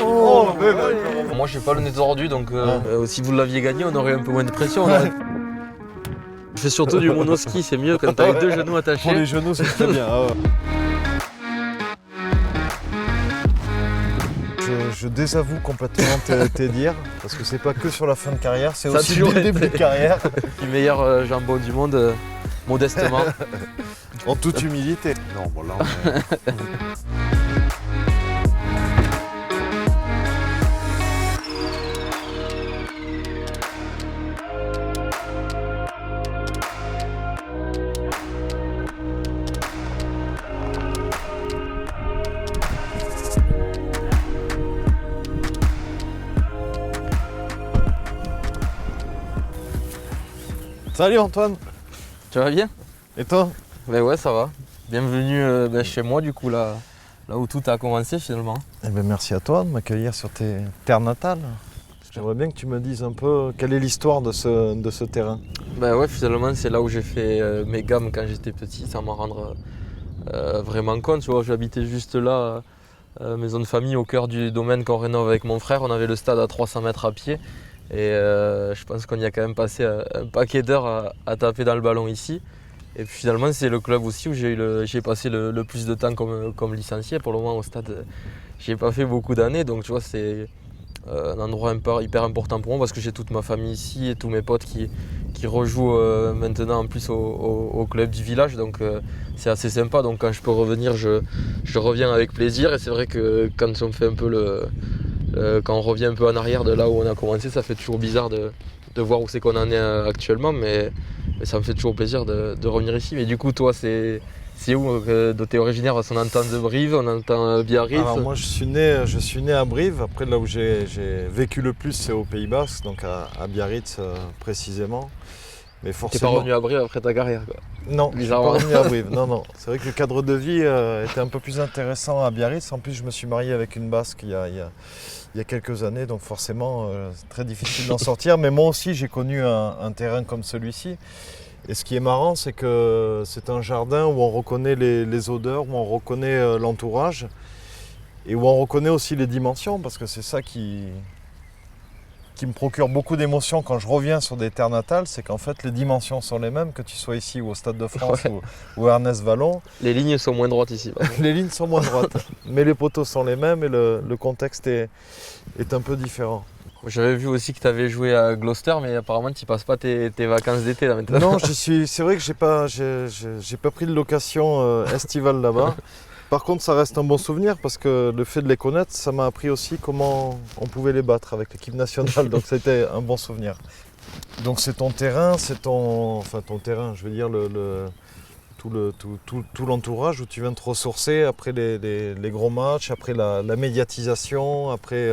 Oh, Moi, j'ai pas le nez tordu, donc si vous l'aviez gagné, on aurait un peu moins de pression. Je fais surtout du monoski, c'est mieux quand t'as les deux genoux attachés. Pour les genoux, c'est très bien. Ah ouais. Je désavoue complètement tes dires, parce que c'est pas que sur la fin de carrière, c'est Ça a aussi toujours le début de été. carrière, Le meilleur jambon du monde, modestement. en toute humilité. Non, bon là, Salut Antoine, Tu vas bien? et toi? Ben ouais, ça va. Bienvenue chez moi, du coup, là où tout a commencé finalement. Eh ben, merci à toi de m'accueillir sur tes terres natales. J'aimerais bien que tu me dises un peu quelle est l'histoire de ce terrain. Ben ouais, finalement, c'est là où j'ai fait mes gammes quand j'étais petit, sans m'en rendre vraiment compte. Tu vois, j'habitais juste là, maison de famille, au cœur du domaine qu'on rénove avec mon frère. On avait le stade à 300 mètres à pied. Et je pense qu'on y a quand même passé un paquet d'heures à taper dans le ballon ici. Et puis finalement, c'est le club aussi où j'ai passé le plus de temps comme licencié. Pour le moment, au stade, j'ai pas fait beaucoup d'années. Donc tu vois, c'est un endroit hyper important pour moi parce que j'ai toute ma famille ici et tous mes potes qui rejouent maintenant en plus au club du village. Donc c'est assez sympa. Donc quand je peux revenir, je reviens avec plaisir. Et c'est vrai que quand on fait un peu quand on revient un peu en arrière de là où on a commencé, ça fait toujours bizarre de voir où c'est qu'on en est actuellement, mais ça me fait toujours plaisir de revenir ici. Mais du coup, toi, c'est où dont tu es originaire? Parce qu'on entend de Brive, on entend Biarritz. Alors moi je suis né à Brive, après là où j'ai vécu le plus c'est au Pays Basque, donc à Biarritz précisément. Mais T'es pas forcément... revenu à Brive après ta carrière, quoi. Non, je suis pas Bizarrement. revenu à Brive. Non. C'est vrai que le cadre de vie était un peu plus intéressant à Biarritz. En plus, je me suis marié avec une Basque il y a quelques années, donc forcément, c'est très difficile d'en sortir. Mais moi aussi, j'ai connu un terrain comme celui-ci. Et ce qui est marrant, c'est que c'est un jardin où on reconnaît les odeurs, où on reconnaît l'entourage et où on reconnaît aussi les dimensions, parce que c'est ça qui me procure beaucoup d'émotions quand je reviens sur des terres natales, c'est qu'en fait les dimensions sont les mêmes, que tu sois ici ou au Stade de France ou à Ernest Vallon. Les lignes sont moins droites ici. Les lignes sont moins droites, mais les poteaux sont les mêmes et le contexte est un peu différent. J'avais vu aussi que tu avais joué à Gloucester, mais apparemment tu passes pas tes vacances d'été là maintenant. Non, c'est vrai que j'ai pas pris de location estivale là-bas. Par contre, ça reste un bon souvenir parce que le fait de les connaître, ça m'a appris aussi comment on pouvait les battre avec l'équipe nationale. Donc c'était un bon souvenir. Donc c'est ton terrain, ton terrain, je veux dire tout l'entourage où tu viens te ressourcer après les gros matchs, après la médiatisation, après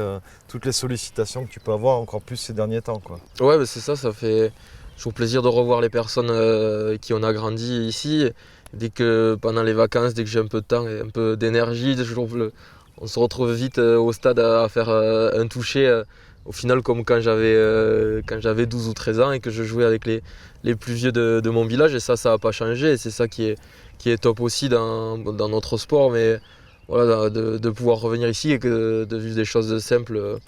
toutes les sollicitations que tu peux avoir encore plus ces derniers temps, quoi. Ouais, bah c'est ça fait toujours plaisir de revoir les personnes qui on a grandi ici. Dès que pendant les vacances, dès que j'ai un peu de temps et un peu d'énergie, on se retrouve vite au stade à faire un toucher. Au final, comme quand j'avais 12 ou 13 ans et que je jouais avec les plus vieux de mon village. Et ça n'a pas changé. Et c'est ça qui est top aussi dans notre sport. Mais voilà, de pouvoir revenir ici et de vivre des choses simples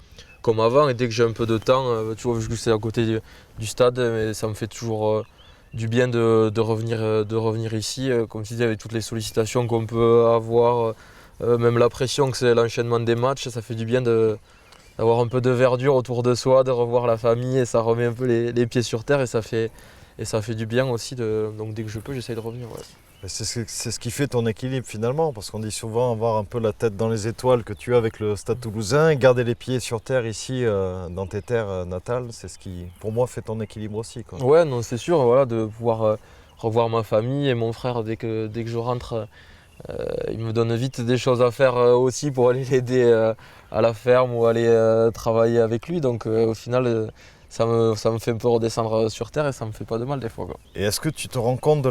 comme avant. Et dès que j'ai un peu de temps, tu vois, vu que c'est à côté du stade, mais ça me fait toujours du bien de revenir ici. Comme tu dis, avec toutes les sollicitations qu'on peut avoir, même la pression que c'est l'enchaînement des matchs, ça fait du bien d'avoir un peu de verdure autour de soi, de revoir la famille, et ça remet un peu les pieds sur terre, et ça fait du bien aussi. Donc dès que je peux, j'essaye de revenir. Ouais. C'est ce qui fait ton équilibre finalement, parce qu'on dit souvent avoir un peu la tête dans les étoiles que tu as avec le Stade Toulousain, et garder les pieds sur terre ici dans tes terres natales, c'est ce qui pour moi fait ton équilibre aussi, quoi. Ouais, non, c'est sûr, voilà, de pouvoir revoir ma famille et mon frère dès que je rentre. Il me donne vite des choses à faire aussi pour aller l'aider à la ferme ou aller travailler avec lui. Donc au final, ça me fait un peu redescendre sur terre et ça me fait pas de mal des fois, quoi. Et est-ce que tu te rends compte de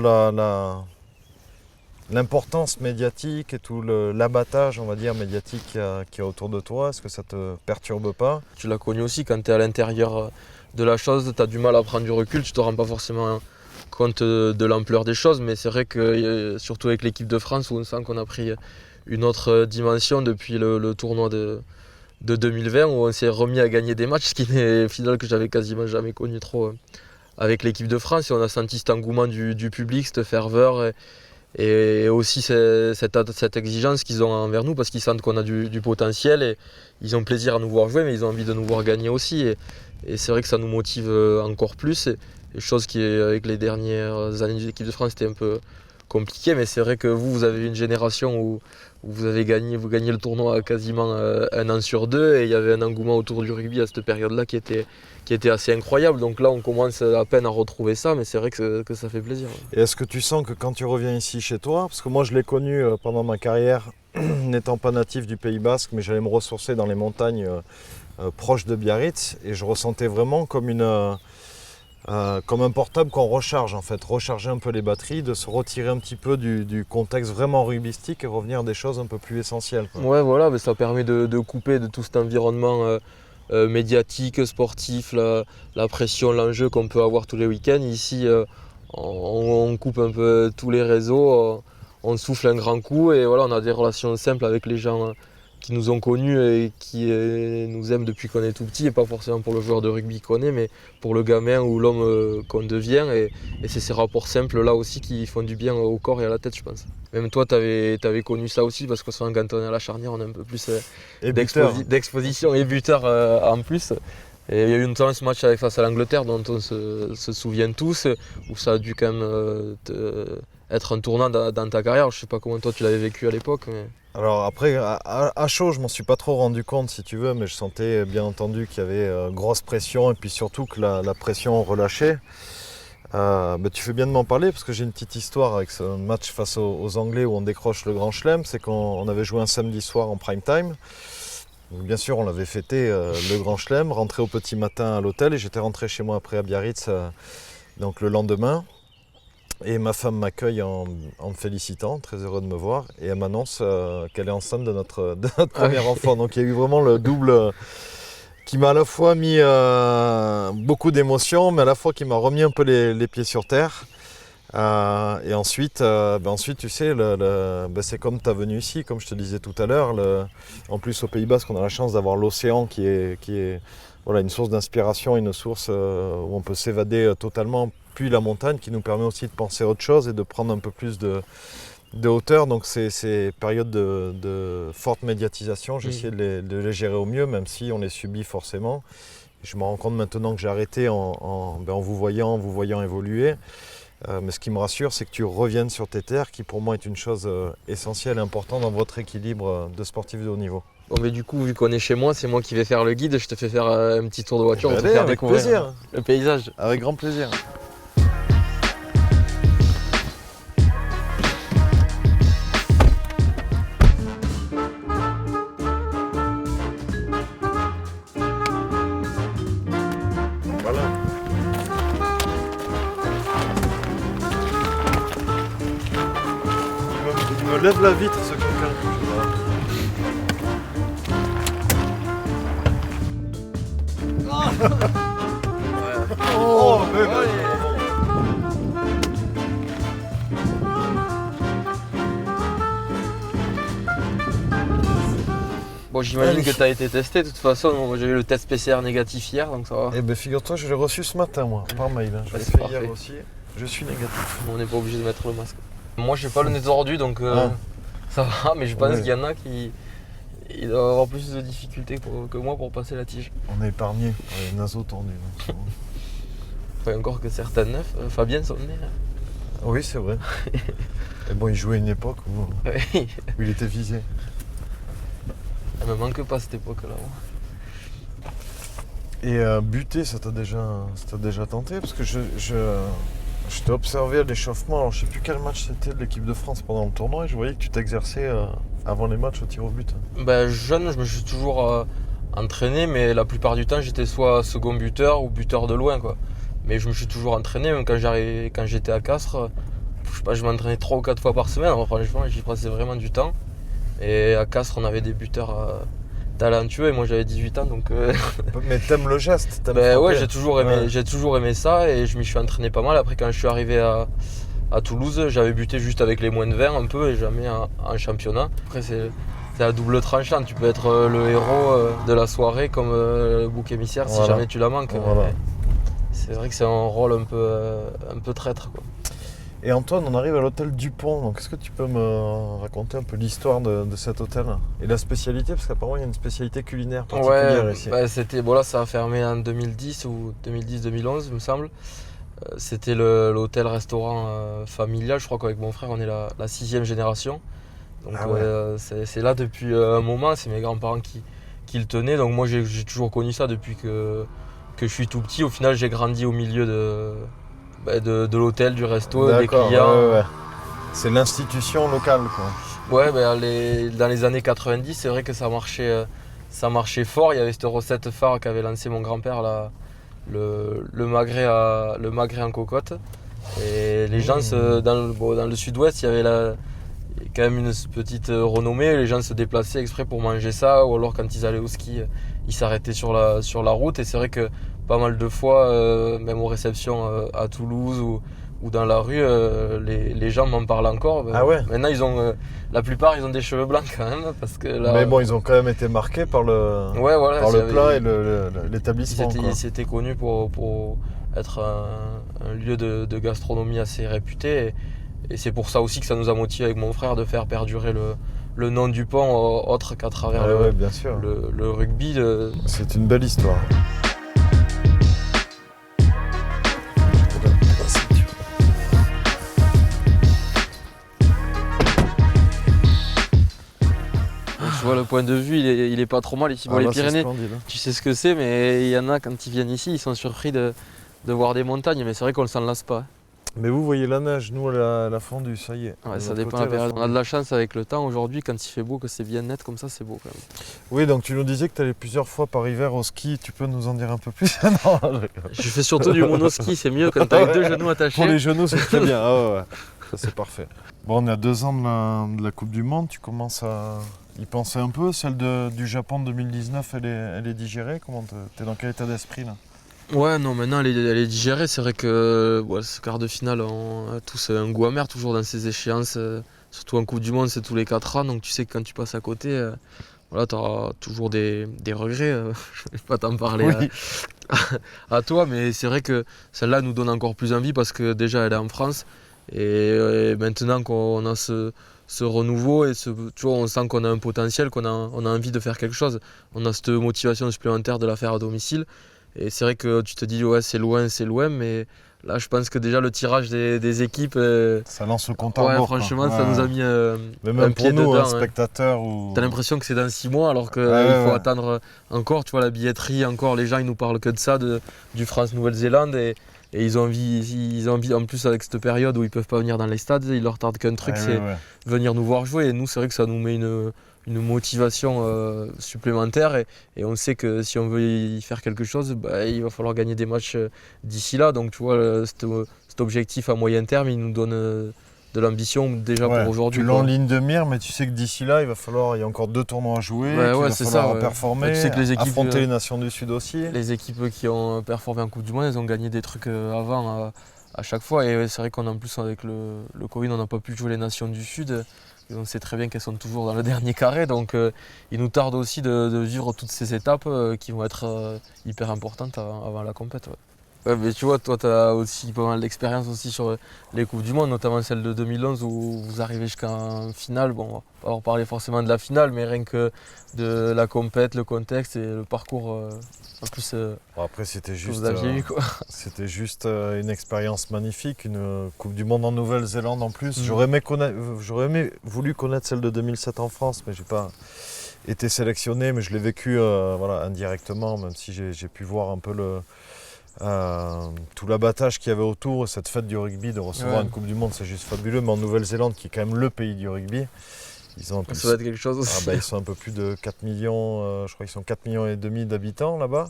l'importance médiatique et tout l'abattage, on va dire, médiatique qu'il y a autour de toi? Est-ce que ça te perturbe pas? Tu l'as connu aussi, quand tu es à l'intérieur de la chose, tu as du mal à prendre du recul, tu te rends pas forcément compte de l'ampleur des choses, mais c'est vrai que surtout avec l'équipe de France, où on sent qu'on a pris une autre dimension depuis le tournoi de 2020 où on s'est remis à gagner des matchs, ce qui est une finale que j'avais quasiment jamais connu trop avec l'équipe de France. Et on a senti cet engouement du public, cette ferveur et aussi cette exigence qu'ils ont envers nous parce qu'ils sentent qu'on a du potentiel et ils ont plaisir à nous voir jouer, mais ils ont envie de nous voir gagner aussi. Et c'est vrai que ça nous motive encore plus. Et chose qui, avec les dernières années de l'équipe de France, c'était un peu compliqué, mais c'est vrai que vous avez une génération où vous gagnez le tournoi quasiment un an sur deux et il y avait un engouement autour du rugby à cette période-là qui était assez incroyable. Donc là, on commence à peine à retrouver ça, mais c'est vrai que ça fait plaisir. Et est-ce que tu sens que quand tu reviens ici chez toi, parce que moi je l'ai connu pendant ma carrière, n'étant pas natif du Pays Basque, mais j'allais me ressourcer dans les montagnes proches de Biarritz, et je ressentais vraiment comme comme un portable qu'on recharge en fait, recharger un peu les batteries, de se retirer un petit peu du contexte vraiment rugbystique et revenir à des choses un peu plus essentielles, quoi. Ouais, voilà, mais ça permet de couper de tout cet environnement médiatique, sportif, la pression, l'enjeu qu'on peut avoir tous les week-ends. Ici, on coupe un peu tous les réseaux, on souffle un grand coup et voilà, on a des relations simples avec les gens qui nous ont connus et qui nous aiment depuis qu'on est tout petit, et pas forcément pour le joueur de rugby qu'on est, mais pour le gamin ou l'homme qu'on devient. Et c'est ces rapports simples là aussi qui font du bien au corps et à la tête, je pense. Même toi, tu avais connu ça aussi, parce que souvent quand on est à la charnière, on a un peu plus d'exposition et buteur en plus. Et il y a eu notamment ce match face à l'Angleterre dont on se souvient tous, où ça a dû quand même être un tournant dans ta carrière. Je ne sais pas comment toi tu l'avais vécu à l'époque. Mais... Alors après, à chaud, je m'en suis pas trop rendu compte si tu veux, mais je sentais bien entendu qu'il y avait grosse pression et puis surtout que la pression relâchait. Tu fais bien de m'en parler parce que j'ai une petite histoire avec ce match face aux Anglais où on décroche le Grand Chelem. C'est qu'on avait joué un samedi soir en prime time. Donc, bien sûr, on l'avait fêté le Grand Chelem, rentré au petit matin à l'hôtel et j'étais rentré chez moi après à Biarritz donc le lendemain. Et ma femme m'accueille en me félicitant, très heureux de me voir, et elle m'annonce qu'elle est enceinte de notre premier enfant. Donc il y a eu vraiment le double qui m'a à la fois mis beaucoup d'émotions, mais à la fois qui m'a remis un peu les pieds sur terre. Et ensuite, tu sais, c'est comme ta venue ici, comme je te disais tout à l'heure. En plus, au Pays Basque, on a la chance d'avoir l'océan qui est voilà, une source d'inspiration, une source où on peut s'évader totalement. Puis la montagne qui nous permet aussi de penser à autre chose et de prendre un peu plus de hauteur. Donc ces périodes de forte médiatisation, j'ai essayé de les gérer au mieux, même si on les subit forcément. Et je me rends compte maintenant que j'ai arrêté en vous voyant évoluer. Mais ce qui me rassure, c'est que tu reviennes sur tes terres, qui pour moi est une chose essentielle et importante dans votre équilibre de sportif de haut niveau. Bon, mais du coup, vu qu'on est chez moi, c'est moi qui vais faire le guide. Je te fais faire un petit tour de voiture pour te Allez, faire avec découvrir plaisir. Le paysage. Avec grand plaisir. Voilà. Il me lève la vitre, ce coquin. Oh, Bon, j'imagine que tu as été testé. De toute façon, moi, j'ai eu le test PCR négatif hier, donc ça va. Eh ben figure-toi, je l'ai reçu ce matin, moi, par mail. Je l'ai c'est fait parfait. hier aussi. Je suis négatif. On n'est pas obligé de mettre le masque. Moi, j'ai pas le nez tordu, donc ça va, mais je pense qu'il y en a qui doivent avoir plus de difficultés que moi pour passer la tige. On est épargné par les naseaux tendus. Donc Enfin, encore que certains neufs, Fabien son nez. oui, c'est vrai. Et bon, il jouait à une époque où il était visé. Elle me manque pas cette époque-là. Et buter, ça t'a déjà tenté? Parce que je t'ai observé à l'échauffement, alors je sais plus quel match c'était de l'équipe de France pendant le tournoi, et je voyais que tu t'exerçais avant les matchs au tir au but. Ben, jeune, je me suis toujours entraîné, mais la plupart du temps, j'étais soit second buteur ou buteur de loin, quoi. Mais je me suis toujours entraîné, même quand j'étais à Castres, je sais pas, je m'entraînais 3 ou 4 fois par semaine. Alors, franchement, j'y passais vraiment du temps. Et à Castres, on avait des buteurs talentueux et moi j'avais 18 ans, donc... Mais t'aimes le geste, t'aimes ouais, j'ai toujours aimé ça et je m'y suis entraîné pas mal. Après, quand je suis arrivé à Toulouse, j'avais buté juste avec les moins de 20 un peu et jamais en championnat. Après, c'est à double tranchant. Tu peux être le héros de la soirée comme le bouc émissaire si jamais tu la manques. Voilà. C'est vrai que c'est un rôle un peu traître, quoi. Et Antoine, on arrive à l'hôtel Dupont. Donc, est-ce que tu peux me raconter un peu l'histoire de cet hôtel et la spécialité? Parce qu'apparemment, il y a une spécialité culinaire particulière ici. Bah, là, ça a fermé en 2010 ou 2010-2011, il me semble. C'était l'hôtel-restaurant familial. Je crois qu'avec mon frère, on est la 6e génération. Donc, c'est là depuis un moment. C'est mes grands-parents qui le tenaient. Donc, moi, j'ai toujours connu ça depuis que je suis tout petit. Au final, j'ai grandi au milieu de l'hôtel, du resto, des clients. Ouais. C'est l'institution locale, quoi. Ouais, dans les années 90, c'est vrai que ça marchait fort. Il y avait cette recette phare qu'avait lancé mon grand-père, là, le magret en cocotte. Et les gens, dans le sud-ouest, il y avait quand même une petite renommée. Les gens se déplaçaient exprès pour manger ça, ou alors quand ils allaient au ski, ils s'arrêtaient sur la route. Et c'est vrai que pas mal de fois, même aux réceptions à Toulouse ou dans la rue, les gens m'en parlent encore. Ah ouais. Maintenant, la plupart, ils ont des cheveux blancs quand même. Parce que là, mais bon, ils ont quand même été marqués par le plat et l'établissement. C'était connu pour être un lieu de gastronomie assez réputé. Et c'est pour ça aussi que ça nous a motivé avec mon frère de faire perdurer le nom du pont autre qu'à travers bien sûr. le rugby. C'est une belle histoire. Tu vois, le point de vue, il est pas trop mal ici. Bon, les Pyrénées, tu sais ce que c'est, mais il y en a, quand ils viennent ici, ils sont surpris de voir des montagnes, mais c'est vrai qu'on ne s'en lasse pas. Mais vous voyez la neige, nous elle a fondu, ça y est. Ouais, ça dépend de la période. On a de la chance avec le temps aujourd'hui, quand il fait beau, que c'est bien net comme ça, c'est beau quand même. Oui, donc tu nous disais que tu allais plusieurs fois par hiver au ski, tu peux nous en dire un peu plus? Non, je fais surtout du monoski, c'est mieux quand tu as avec 2 genoux attachés. Pour les genoux, c'est très bien. Ouais. Ça, c'est parfait. Bon, on est à 2 ans de la Coupe du Monde, tu commences à y penser un peu. Celle du Japon de 2019, elle est digérée? T'es dans quel état d'esprit là? Ouais, non, maintenant elle est digérée. C'est vrai que ce quart de finale, on a tous un goût amer toujours dans ces échéances. Surtout en Coupe du Monde, c'est tous les 4 ans. Donc tu sais que quand tu passes à côté, tu auras toujours des regrets. Je ne vais pas t'en parler à toi, mais c'est vrai que celle-là nous donne encore plus envie parce que déjà elle est en France. Et maintenant qu'on a ce renouveau, tu vois, on sent qu'on a un potentiel, on a envie de faire quelque chose. On a cette motivation supplémentaire de la faire à domicile. Et c'est vrai que tu te dis, ouais, c'est loin, mais là, je pense que déjà le tirage des équipes. Ça lance le compte à rebours. Franchement, ça nous a mis même un pour pied nous, dedans. spectateurs. T'as l'impression que c'est dans 6 mois, alors qu'il faut attendre encore, tu vois, la billetterie, encore, les gens, ils nous parlent que de ça, du France-Nouvelle-Zélande. Et ils ont envie, en plus, avec cette période où ils peuvent pas venir dans les stades, il leur tarde qu'un truc, c'est venir nous voir jouer. Et nous, c'est vrai que ça nous met une motivation supplémentaire et on sait que si on veut y faire quelque chose, il va falloir gagner des matchs d'ici là. Donc tu vois, cet objectif à moyen terme, il nous donne de l'ambition déjà pour aujourd'hui. Tu l'as en ligne de mire, mais tu sais que d'ici là, il y a encore 2 tournois à jouer, il va falloir performer, tu sais que les équipes, affronter les nations du Sud aussi. Les équipes qui ont performé en Coupe du Monde, elles ont gagné des trucs avant à chaque fois. Et c'est vrai qu'en plus avec le Covid, on n'a pas pu jouer les nations du Sud. Et on sait très bien qu'elles sont toujours dans le dernier carré, donc il nous tarde aussi de vivre toutes ces étapes qui vont être hyper importantes avant la compète. Ouais, mais tu vois, toi tu as aussi pas mal d'expérience aussi sur les Coupes du Monde, notamment celle de 2011 où vous arrivez jusqu'en finale. Bon, on va pas en parler forcément de la finale, mais rien que de la compète, le contexte et le parcours en plus après, c'était juste, vous aviez eu, quoi. C'était juste une expérience magnifique, une Coupe du Monde en Nouvelle-Zélande en plus. J'aurais aimé voulu connaître celle de 2007 en France, mais j'ai pas été sélectionné, mais je l'ai vécu indirectement, même si j'ai pu voir un peu tout l'abattage qu'il y avait autour, cette fête du rugby, de recevoir une Coupe du Monde, c'est juste fabuleux. Mais en Nouvelle-Zélande, qui est quand même le pays du rugby, ça doit être quelque chose aussi. Ils sont un peu plus de 4 millions, je crois qu'ils sont 4,5 millions d'habitants là-bas.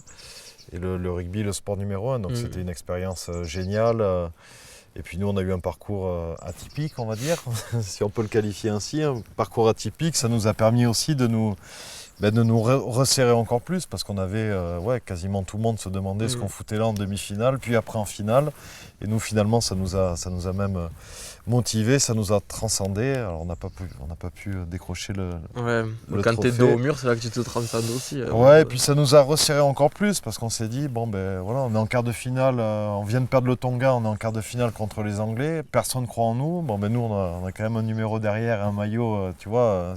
Et le rugby, le sport numéro 1, donc c'était une expérience géniale. Et puis nous, on a eu un parcours atypique, on va dire, si on peut le qualifier ainsi, un parcours atypique. Ça nous a permis aussi de nous de nous resserrer encore plus parce qu'on avait quasiment tout le monde se demandait ce qu'on foutait là en demi-finale, puis après en finale. Et nous finalement ça nous a même motivés, ça nous a transcendés. Alors on n'a pas pu décrocher le quand trophée. t'es dos au mur, c'est là que tu te transcendes aussi. Et puis ça nous a resserré encore plus parce qu'on s'est dit on est en quart de finale, on vient de perdre le Tonga, on est en quart de finale contre les Anglais, personne ne croit en nous. Nous on a quand même un numéro derrière, un maillot,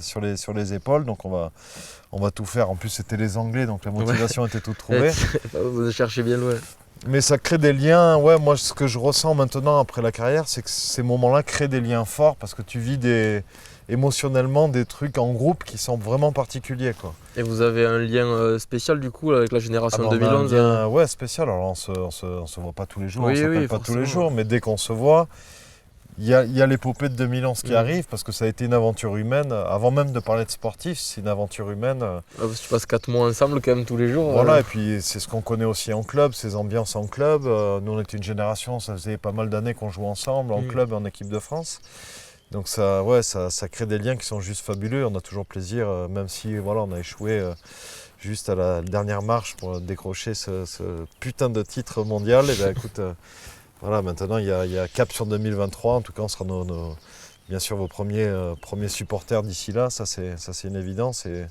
sur les épaules, donc on va tout faire. En plus c'était les Anglais, donc la motivation était toute trouvée. Vous cherchez bien loin. Mais ça crée des liens. Moi, ce que je ressens maintenant après la carrière, c'est que ces moments-là créent des liens forts parce que tu vis émotionnellement des trucs en groupe qui sont vraiment particuliers, quoi. Et vous avez un lien spécial du coup avec la génération 2011 on a un lien, spécial. Alors on se voit pas tous les jours, on s'appelle pas tous les jours, mais dès qu'on se voit, il y a l'épopée de 2011 qui arrive parce que ça a été une aventure humaine. Avant même de parler de sportif, c'est une aventure humaine. Tu passes 4 mois ensemble quand même tous les jours. Voilà, et puis c'est ce qu'on connaît aussi en club, ces ambiances en club. Nous on était une génération, ça faisait pas mal d'années qu'on jouait ensemble en club et en équipe de France. Donc ça crée des liens qui sont juste fabuleux. On a toujours plaisir, même si on a échoué juste à la dernière marche pour décrocher ce putain de titre mondial. Et écoute, maintenant il y a cap sur 2023. En tout cas, on sera bien sûr vos premiers supporters d'ici là. Ça c'est une évidence. Et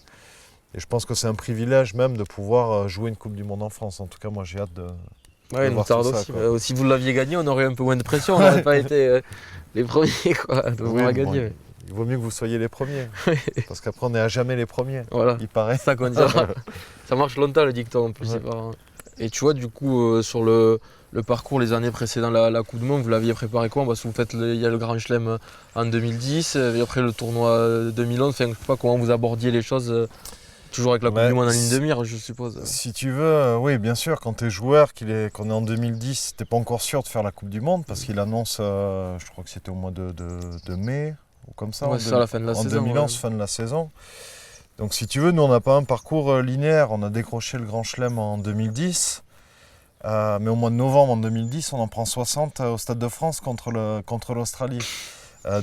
je pense que c'est un privilège même de pouvoir jouer une Coupe du Monde en France. En tout cas, moi j'ai hâte de voir tout ça. Si vous l'aviez gagné, on aurait un peu moins de pression. On n'aurait pas été les premiers de vous gagner. Il vaut mieux que vous soyez les premiers. Parce qu'après, on n'est à jamais les premiers. Voilà. Il paraît. Ça qu'on dit. Ça marche longtemps le dicton en plus. Et tu vois, du coup, sur le parcours les années précédant la Coupe du Monde, vous l'aviez préparé comment? Parce que il y a le Grand Chelem en 2010, et après le tournoi 2011. Je ne sais pas comment vous abordiez les choses. Toujours avec la Coupe du Monde en ligne de mire, je suppose. Si tu veux, oui, bien sûr, quand tu es joueur, qu'on est en 2010, tu n'es pas encore sûr de faire la Coupe du Monde parce qu'il annonce, je crois que c'était au mois de mai, ou comme ça, la fin de la saison. En 2011, fin de la saison. Donc si tu veux, nous on n'a pas un parcours linéaire. On a décroché le Grand Chelem en 2010, mais au mois de novembre en 2010, on en prend 60 au Stade de France contre l'Australie.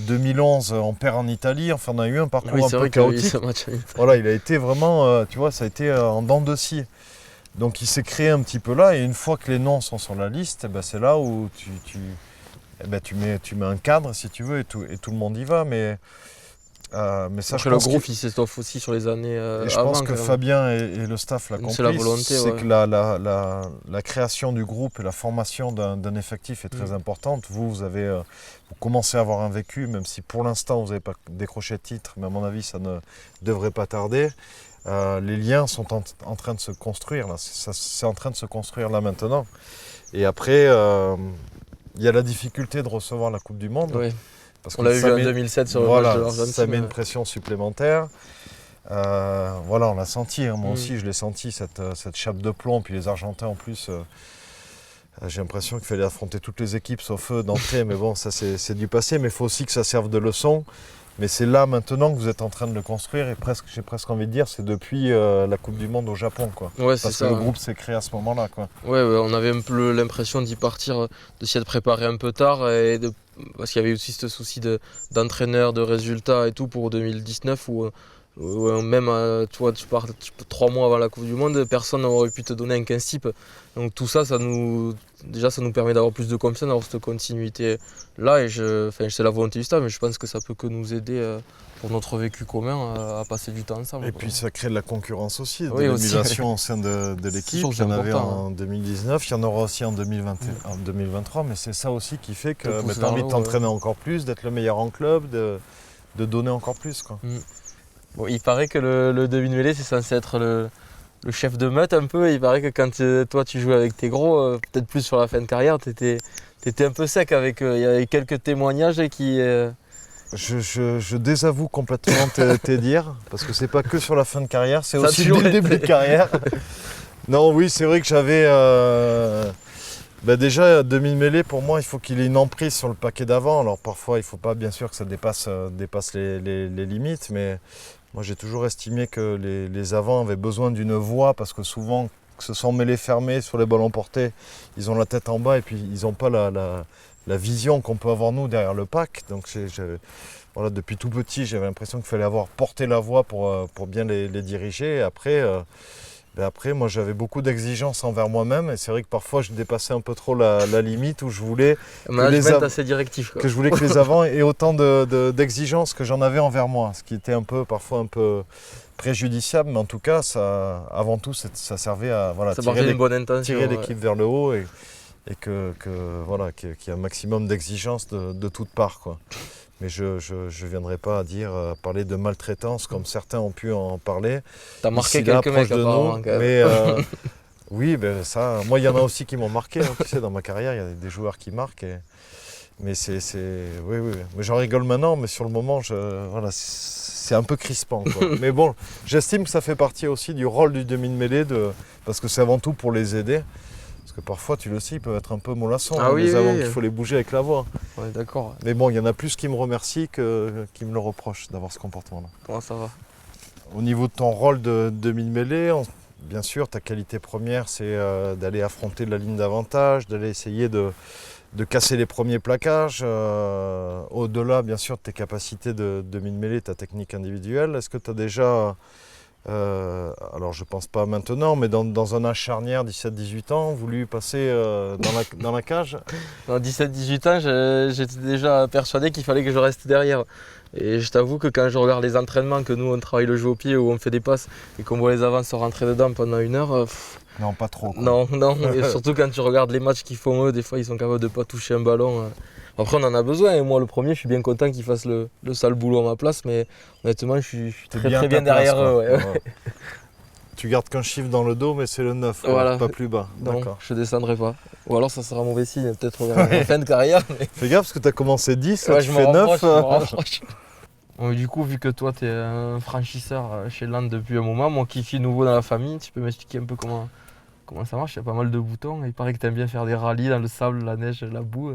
2011, on perd en Italie. Enfin, on a eu un parcours un peu chaotique. Voilà, il a été vraiment, ça a été en dents de scie. Donc il s'est créé un petit peu là. Et une fois que les noms sont sur la liste, c'est là où tu mets un cadre, si tu veux, et tout le monde y va. Mais ça, le groupe, il s'étoffe aussi sur les années et je pense que Fabien et le staff l'a compris. C'est la volonté. C'est que la création du groupe et la formation d'un effectif est très importante. Vous commencez à avoir un vécu, même si pour l'instant vous n'avez pas décroché de titre, mais à mon avis ça ne devrait pas tarder. Les liens sont en train de se construire là. C'est en train de se construire là maintenant. Et après, il y a la difficulté de recevoir la Coupe du Monde. Oui. Parce on l'a vu en 2007 sur le match de l'Argentine. Ça met une pression supplémentaire. On l'a senti, moi aussi je l'ai senti, cette chape de plomb. Puis les Argentins en plus, j'ai l'impression qu'il fallait affronter toutes les équipes sauf eux d'entrée. Mais bon, ça c'est du passé, mais il faut aussi que ça serve de leçon. Mais c'est là maintenant que vous êtes en train de le construire et j'ai presque envie de dire c'est depuis la Coupe du Monde au Japon, quoi. Ouais, parce que le groupe s'est créé à ce moment-là, quoi. Ouais, on avait un peu l'impression d'y partir, de s'y être préparé un peu tard parce qu'il y avait aussi ce souci d'entraîneur, de résultats et tout pour 2019 où même tu pars 3 mois avant la Coupe du Monde, personne n'aurait pu te donner un 15 type. Donc tout ça, ça nous permet d'avoir plus de confiance, d'avoir cette continuité là. Et c'est la volonté du staff, mais je pense que ça peut que nous aider pour notre vécu commun à passer du temps ensemble. Et puis ça crée de la concurrence aussi, de l'émulation au sein de l'équipe. Il y en avait en 2019, il y en aura aussi en 2023, mais c'est ça aussi qui fait que tu as envie de t'entraîner encore plus, d'être le meilleur en club, de donner encore plus, quoi. Bon, il paraît que le demi-mêlée, c'est censé être le chef de meute un peu. Il paraît que quand toi tu jouais avec tes gros, peut-être plus sur la fin de carrière, t'étais un peu sec avec. Il y avait quelques témoignages qui. Je désavoue complètement tes dires, parce que c'est pas que sur la fin de carrière, c'est aussi dès le début de carrière. Non, oui, c'est vrai que j'avais. Déjà, demi-mêlée, pour moi, il faut qu'il ait une emprise sur le paquet d'avant. Alors parfois, il ne faut pas, bien sûr, que ça dépasse les limites, mais moi, j'ai toujours estimé que les avants avaient besoin d'une voix, parce que souvent, que ce soit en mêlée fermée, sur les ballons portés, ils ont la tête en bas et puis ils n'ont pas la vision qu'on peut avoir nous derrière le pack. Donc voilà, depuis tout petit, j'avais l'impression qu'il fallait avoir porté la voix pour bien les diriger. Et après, moi, j'avais beaucoup d'exigences envers moi-même. Et c'est vrai que parfois, je dépassais un peu trop la limite où je voulais assez directif, quoi. que je voulais que les avants aient autant d'exigences que j'en avais envers moi. Ce qui était parfois un peu préjudiciable. Mais en tout cas, avant tout, ça servait à Ça partait d'une bonne intention. tirer l'équipe vers le haut et voilà, qu'il y ait un maximum d'exigences de toutes parts, quoi. Mais je ne viendrai pas à parler de maltraitance comme certains ont pu en parler. T'as marqué Ici, là, quelques mecs proche de apparemment, nous. quand même. Mais oui, ben ça, moi il y en a aussi qui m'ont marqué. Hein, tu sais, dans ma carrière, il y a des joueurs qui marquent. Mais oui. Mais j'en rigole maintenant, mais sur le moment, voilà, c'est un peu crispant, quoi. Mais bon, j'estime que ça fait partie aussi du rôle du demi-de-mêlée, parce que c'est avant tout pour les aider. Parce que parfois, tu le sais, ils peuvent être un peu mollassons, les avants, qu'il faut les bouger avec la voix. Ouais, d'accord. Mais bon, il y en a plus qui me remercient qui me le reprochent d'avoir ce comportement-là. Comment ça va? Au niveau de ton rôle de demi-de-mêlée, bien sûr, ta qualité première, c'est d'aller affronter la ligne d'avantage, d'aller essayer de casser les premiers plaquages. Au-delà, bien sûr, de tes capacités de demi-de-mêlée, ta technique individuelle, est-ce que tu as déjà... alors je pense pas maintenant, mais dans un âge charnière, 17-18 ans, voulu passer dans la cage? Dans 17-18 ans, j'étais déjà persuadé qu'il fallait que je reste derrière. Et je t'avoue que quand je regarde les entraînements, que nous on travaille le jeu au pied, où on fait des passes, et qu'on voit les avants se rentrer dedans pendant 1 heure, non, pas trop, quoi. Non, et surtout quand tu regardes les matchs qu'ils font eux, des fois ils sont capables de pas toucher un ballon. Après on en a besoin, et moi le premier, je suis bien content qu'ils fassent le sale boulot à ma place, mais honnêtement je suis très bien derrière eux. Ouais. Tu gardes qu'un chiffre dans le dos, mais c'est le 9, voilà. Pas plus bas. Non, je descendrai pas. Ou alors ça sera mauvais signe, peut-être en fin de carrière. Mais... Fais gaffe parce que tu as commencé 10, ouais, tu fais 9. Bon, du coup, vu que toi tu es un franchisseur chez Land depuis un moment, moi qui suis nouveau dans la famille, tu peux m'expliquer un peu comment ça marche? Il y a pas mal de boutons, il paraît que tu aimes bien faire des rallyes dans le sable, la neige, la boue.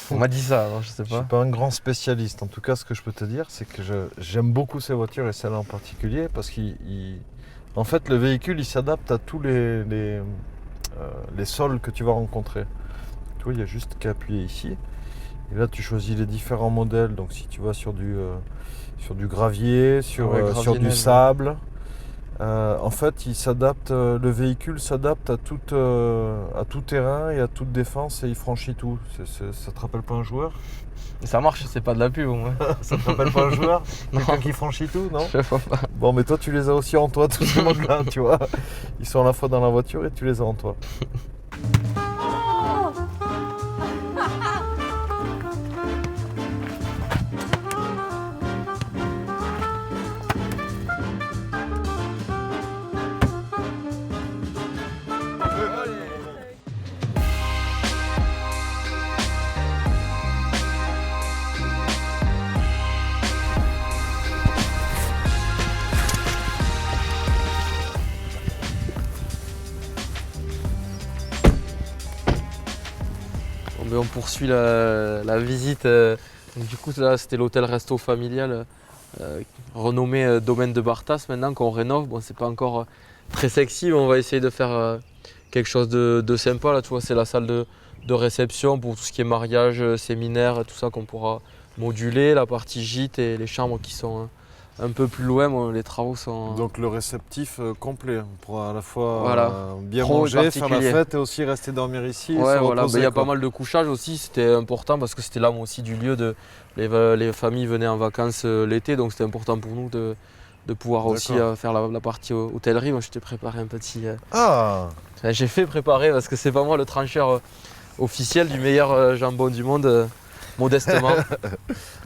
On m'a dit ça, alors je sais pas. Je suis pas un grand spécialiste. En tout cas, ce que je peux te dire, c'est que j'aime beaucoup ces voitures et celle-là en particulier parce qu'en fait, le véhicule, il s'adapte à tous les sols que tu vas rencontrer. Tu vois, il y a juste qu'à appuyer ici. Et là, tu choisis les différents modèles. Donc, si tu vas sur du gravier, sur du sable, en fait, le véhicule s'adapte à tout terrain et à toute défense et il franchit tout. Ça te rappelle pas un joueur? Ça marche, c'est pas de la pub au moins. Ça te rappelle pas un joueur? Quelqu'un qui franchit tout, non? Je vois pas. Bon, mais toi, tu les as aussi en toi, tous ces modes-là, tu vois. Ils sont à la fois dans la voiture et tu les as en toi. On poursuit la visite. Donc, du coup, là, c'était l'hôtel resto familial renommé Domaine de Bartas maintenant qu'on rénove. Bon, c'est pas encore très sexy, mais on va essayer de faire quelque chose de sympa. Là, tu vois, c'est la salle de réception pour tout ce qui est mariage, séminaire, tout ça qu'on pourra moduler. La partie gîte et les chambres qui sont un peu plus loin. Bon, les travaux sont... Donc le réceptif complet. On pourra à la fois bien Pro manger, faire la fête et aussi rester dormir ici. Ouais, voilà. Il y a pas mal de couchage aussi. C'était important parce que c'était l'âme aussi du lieu. Les familles venaient en vacances l'été, donc c'était important pour nous de pouvoir aussi faire la partie hôtellerie. Moi, je t'ai préparé un petit... J'ai fait préparer parce que c'est pas moi le trancheur officiel du meilleur jambon du monde. Modestement.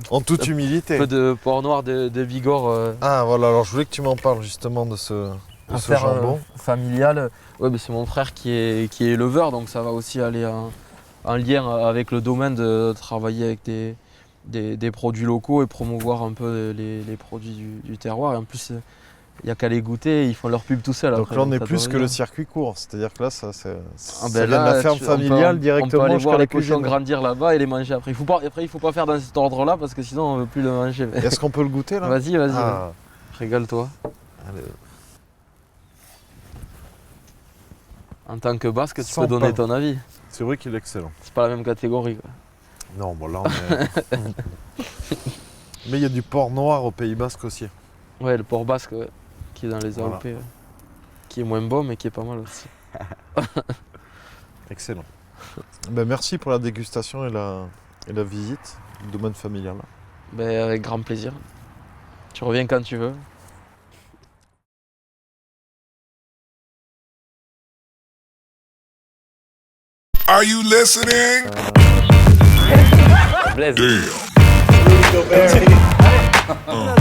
En toute humilité. Un peu de porc noir de Bigorre. Ah voilà, alors je voulais que tu m'en parles justement de ce jambon. Familial. Ouais, c'est mon frère qui est éleveur, donc ça va aussi aller en lien avec le domaine de travailler avec des produits locaux et promouvoir un peu les produits du terroir. Et en plus, il n'y a qu'à les goûter, ils font leur pub tout seuls. Donc là, on est plus que le circuit court, c'est-à-dire que là, ça vient de la ferme familiale directement. On peut aller voir les cochons grandir là-bas et les manger après. Il faut pas faire dans cet ordre-là parce que sinon, on ne veut plus le manger. Est-ce qu'on peut le goûter là? Vas-y. Régale-toi. En tant que basque, tu peux donner ton avis. C'est vrai qu'il est excellent. C'est pas la même catégorie, quoi. Non, bon là, Mais il y a du porc noir au Pays Basque aussi. Ouais, le porc basque, ouais, qui est dans les Voilà. AOP, qui est moins bon, mais qui est pas mal aussi. Excellent. Ben, merci pour la dégustation et la visite du domaine familial. Ben, avec grand plaisir. Tu reviens quand tu veux. Are you listening? Blaise. Damn.